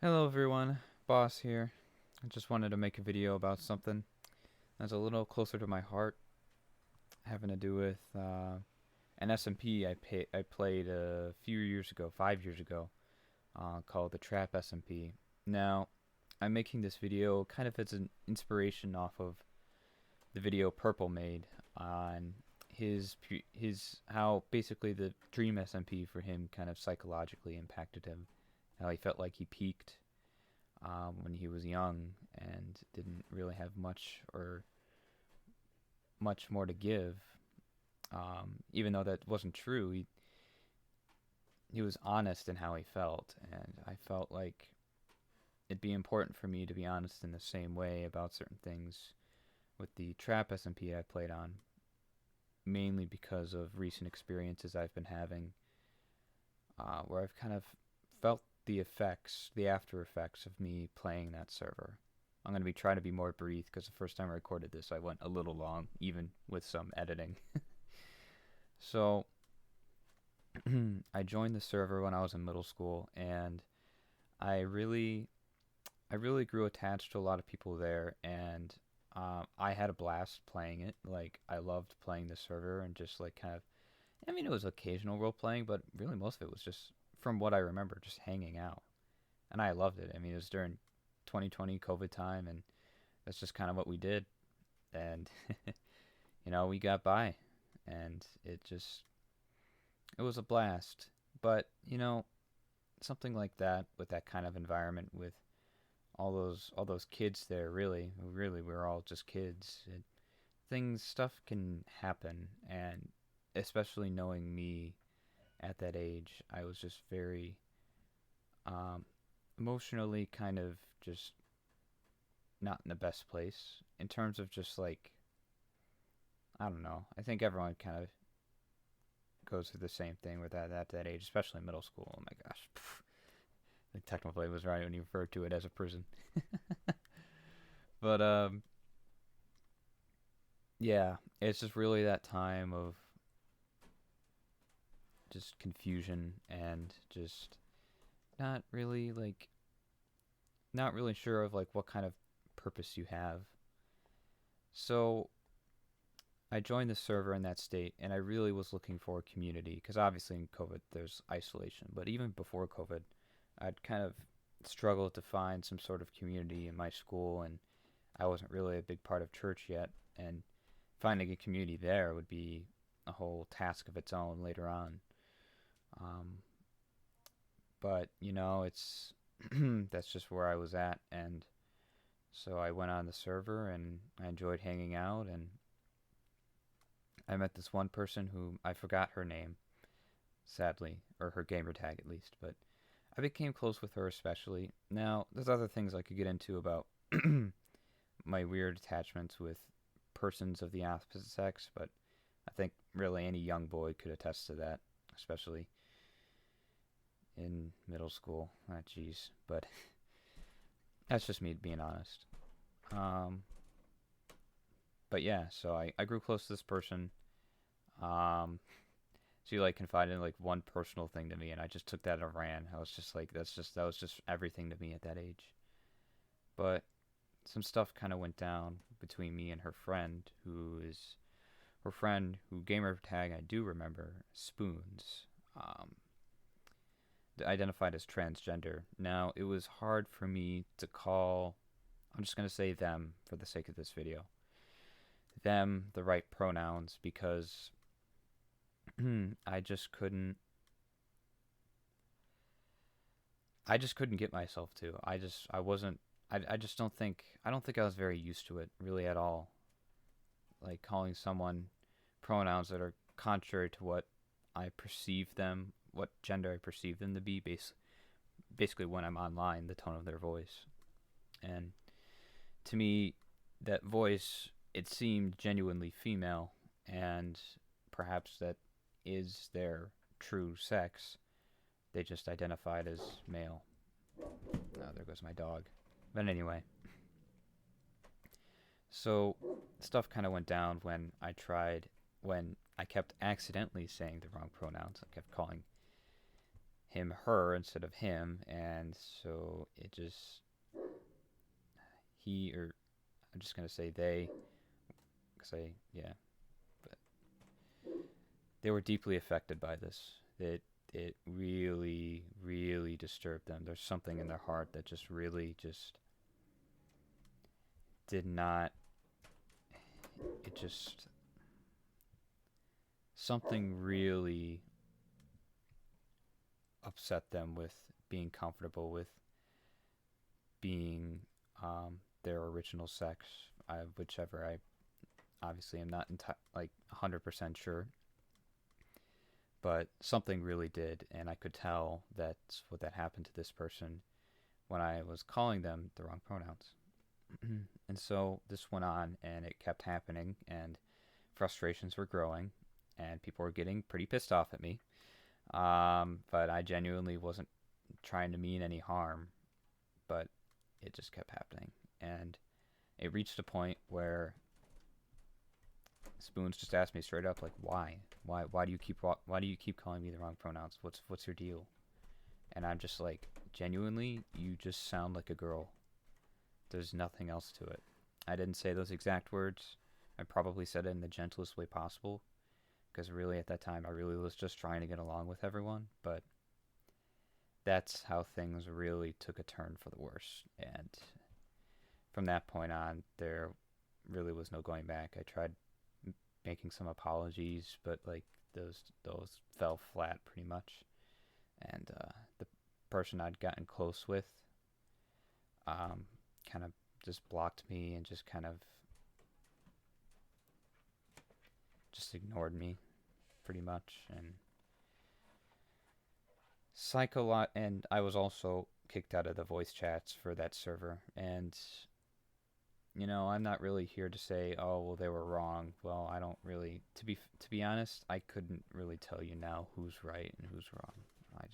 Hello everyone, Boss here. I just wanted to make a video about something that's a little closer to my heart, having to do with an SMP I played a few years ago, 5 years ago, called the Trap SMP. Now, I'm making this video kind of as an inspiration off of the video Purple made on his how basically the Dream SMP for him kind of psychologically impacted him, how he felt like he peaked when he was young and didn't really have much more to give. Even though that wasn't true, he was honest in how he felt, and I felt like it'd be important for me to be honest in the same way about certain things with the Trap SMP I played on, mainly because of recent experiences I've been having, where I've kind of felt the effects, the after effects of me playing that server. I'm going to be trying to be more brief because the first time I recorded this, I went a little long, even with some editing. So, I joined the server when I was in middle school, and I really, I really grew attached to a lot of people there, and I had a blast playing it. Like, I loved playing the server and just like kind of, I mean, it was occasional role playing, but really most of it was just, from what I remember, just hanging out. And I loved it. I mean, it was during 2020 COVID time, and that's just kind of what we did. And we got by, and it was a blast. But something like that with that kind of environment, with all those kids there, really, we were all just kids. Stuff can happen, and especially knowing me at that age, I was just very um, emotionally kind of just not in the best place in terms of just like, I don't know. I think everyone kind of goes through the same thing with that at that age, especially middle school. Oh my gosh, the technically was right when you referred to it as a prison. But yeah, it's just really that time of just confusion and just not really like not really sure of like what kind of purpose you have. So I joined the server in that state, and I really was looking for a community because obviously in COVID there's isolation. But even before COVID, I'd kind of struggled to find some sort of community in my school, and I wasn't really a big part of church yet. And finding a community there would be a whole task of its own later on. Um, but it's that's just where I was at, and so I went on the server and I enjoyed hanging out, and I met this one person who I forgot her name, sadly, or her gamer tag at least, but I became close with her especially. Now, there's other things I could get into about my weird attachments with persons of the opposite sex, but I think really any young boy could attest to that, especially in middle school. Ah, jeez, but that's just me being honest. Um, but yeah, so I grew close to this person. Um, She like confided in like one personal thing to me, and I just took that and ran. I was just like, that was just everything to me at that age. But some stuff kind of went down between me and her friend who gamer tag I do remember, Spoons, um, identified as transgender. Now it was hard for me to call. I'm just gonna say them for the sake of this video. Them the right pronouns because I just couldn't I just couldn't get myself to. I wasn't I just don't think I was very used to it really at all. Like calling someone pronouns that are contrary to what I perceive them, what gender I perceive them to be basically when I'm online, the tone of their voice. And to me that voice it seemed genuinely female, and perhaps that is their true sex. They just identified as male. Oh, there goes my dog. But anyway, so stuff kind of went down when I kept accidentally saying the wrong pronouns. I kept calling him, her instead of him, and so it just he or I'm just gonna say they, say yeah, but they were deeply affected by this. It really, really disturbed them. There's something in their heart that just really just did not. It just something really upset them with being comfortable with being their original sex, whichever I obviously am not like 100% sure, but something really did, and I could tell that's what that happened to this person when I was calling them the wrong pronouns. And so this went on, and it kept happening, and frustrations were growing, and people were getting pretty pissed off at me. But I genuinely wasn't trying to mean any harm, but it just kept happening, and it reached a point where Spoons just asked me straight up, like, why do you keep calling me the wrong pronouns? What's your deal? And I'm just like, genuinely, you just sound like a girl. There's nothing else to it. I didn't say those exact words. I probably said it in the gentlest way possible, because really at that time I really was just trying to get along with everyone, but that's how things really took a turn for the worse. And from that point on, there really was no going back. I tried making some apologies, but like those fell flat pretty much. And the person I'd gotten close with kind of just blocked me and just kind of just ignored me pretty much. And and I was also kicked out of the voice chats for that server. And I'm not really here to say, oh, well, they were wrong. Well, I don't really, to be honest, I couldn't really tell you now who's right and who's wrong. I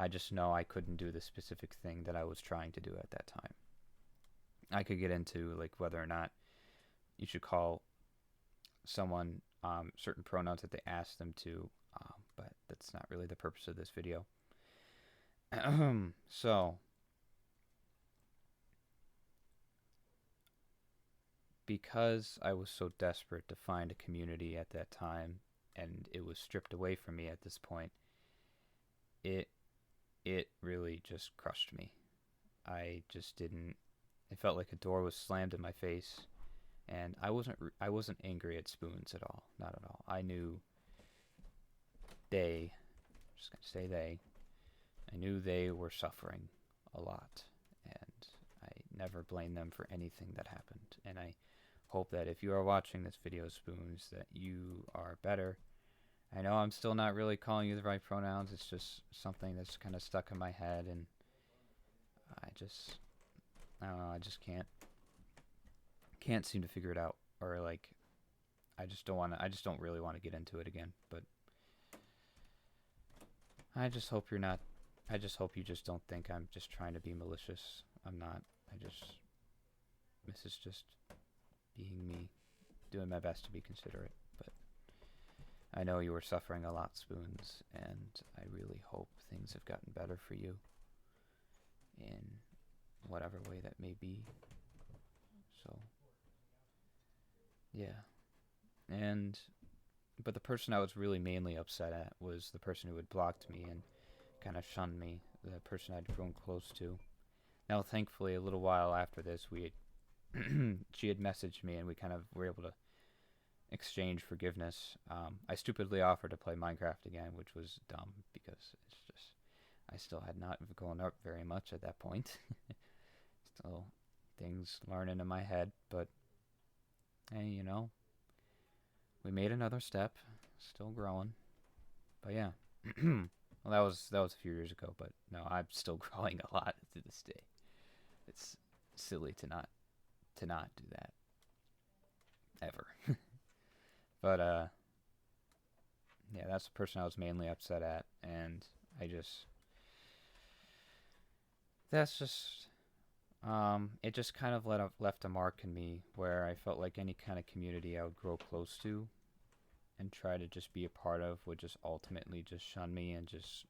just know I couldn't do the specific thing that I was trying to do at that time. I could get into like whether or not you should call someone certain pronouns that they ask them to, but that's not really the purpose of this video. So, because I was so desperate to find a community at that time, and it was stripped away from me at this point, it really just crushed me. I just didn't. It felt like a door was slammed in my face, and I wasn't angry at Spoons at all, not at all. I knew I'm just gonna say they. I knew they were suffering a lot, and I never blamed them for anything that happened. And I hope that if you are watching this video, Spoons, that you are better. I know I'm still not really calling you the right pronouns. It's just something that's kind of stuck in my head, and I don't know. I just can't seem to figure it out, or like, I just don't really want to get into it again. But I just hope you're not. I just hope you just don't think I'm just trying to be malicious. I'm not. This is just being me, doing my best to be considerate. But I know you were suffering a lot, Spoons, and I really hope things have gotten better for you in whatever way that may be. So, yeah. But the person I was really mainly upset at was the person who had blocked me and kind of shunned me, the person I'd grown close to. Now, thankfully, a little while after this, she had messaged me, and we kind of were able to exchange forgiveness. I stupidly offered to play Minecraft again, which was dumb because it's just I still had not gone up very much at that point. Still things learning in my head, but hey, we made another step. Still growing, but yeah. Well, that was a few years ago, but no, I'm still growing a lot to this day. It's silly to not do that ever. But yeah, that's the person I was mainly upset at, and it just kind of left a mark in me where I felt like any kind of community I would grow close to and try to just be a part of would just ultimately just shun me and just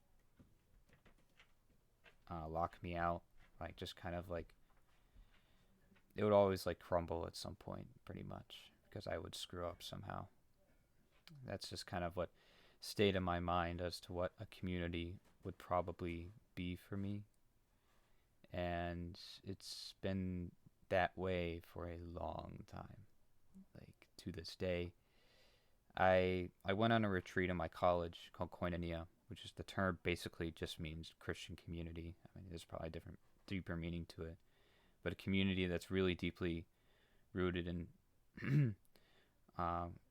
lock me out. Like, just kind of like, it would always like crumble at some point, pretty much, because I would screw up somehow. That's just kind of what stayed in my mind as to what a community would probably be for me. And it's been that way for a long time. Like, to this day, I went on a retreat in my college called Koinonia, which is the term basically just means Christian community. I mean, there's probably different, deeper meaning to it, but a community that's really deeply rooted in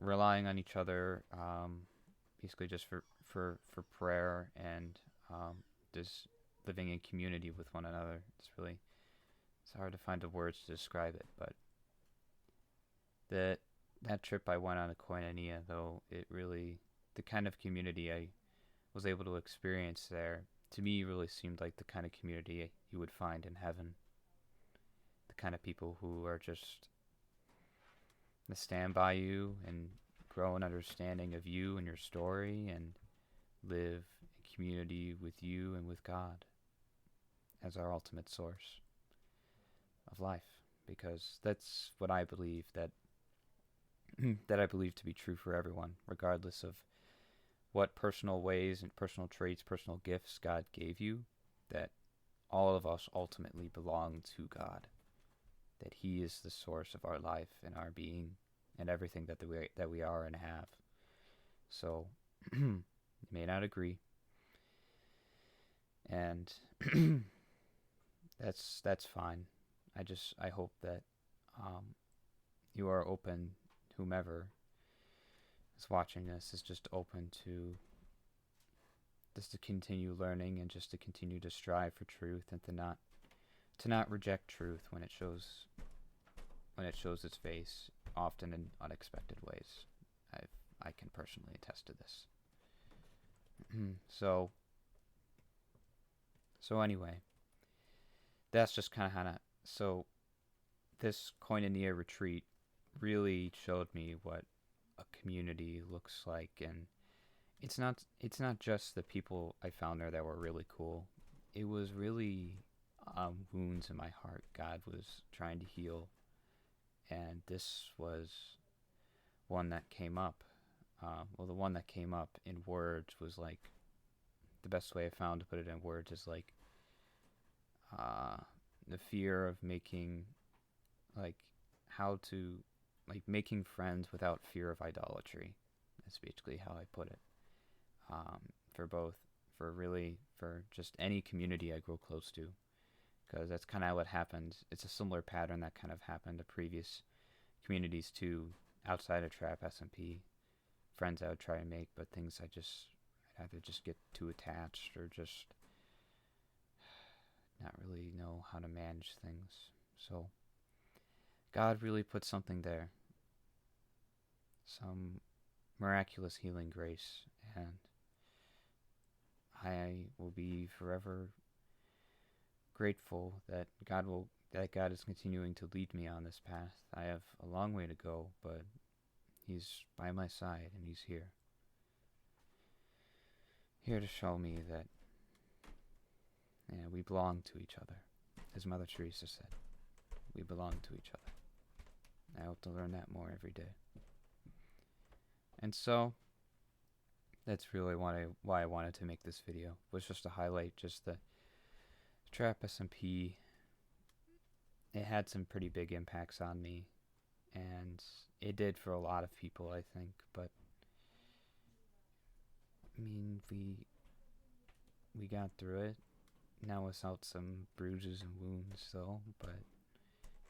relying on each other, basically just for prayer and just living in community with one another. It's hard to find the words to describe it, but that trip I went on to Koinonia, though, the kind of community I was able to experience there, to me, really seemed like the kind of community you would find in heaven. The kind of people who are just to stand by you and grow an understanding of you and your story and live in community with you and with God as our ultimate source of life, because that's what I believe that I believe to be true for everyone, regardless of what personal ways and personal traits, personal gifts God gave you, that all of us ultimately belong to God, that He is the source of our life and our being and everything that we are and have. So, you may not agree, and that's fine. I hope that you are open, whomever is watching this is just open to continue learning and just to continue to strive for truth and to not reject truth when it shows its face, often in unexpected ways. I can personally attest to this. So anyway, that's just kind of so this Koinonia retreat really showed me what a community looks like, and it's not just the people I found there that were really cool. It was really wounds in my heart God was trying to heal, and this was one that came up. The one that came up in words was like, the best way I found to put it in words is like the fear of making, like, how to, like, making friends without fear of idolatry. That's basically how I put it. For just any community I grow close to, because that's kind of what happened. It's a similar pattern that kind of happened to previous communities too, outside of Trap SMP. Friends I would try to make, but things I'd either just get too attached or just not really know how to manage things. So God really put something there, some miraculous healing grace, and I will be forever grateful that God is continuing to lead me on this path. I have a long way to go, but He's by my side and He's here to show me that we belong to each other. As Mother Teresa said, we belong to each other. I hope to learn that more every day. And so that's really why I wanted to make this video, was just to highlight just the Trap SMP. It had some pretty big impacts on me, and it did for a lot of people, I think, but I mean, we got through it, now without some bruises and wounds though, but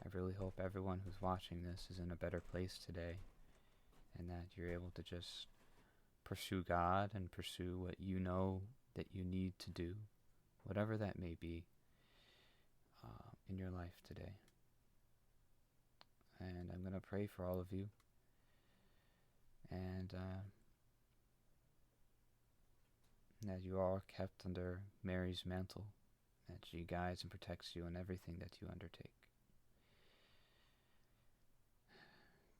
I really hope everyone who's watching this is in a better place today, and that you're able to just pursue God and pursue what you know that you need to do, whatever that may be, in your life today. And I'm going to pray for all of you, and that you are kept under Mary's mantle, that she guides and protects you in everything that you undertake.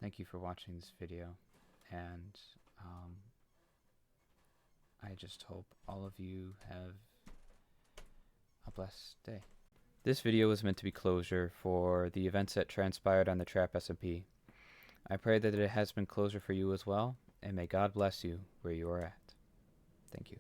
Thank you for watching this video, and I just hope all of you have a blessed day. This video was meant to be closure for the events that transpired on the Trap SMP. I pray that it has been closure for you as well, and may God bless you where you are at. Thank you.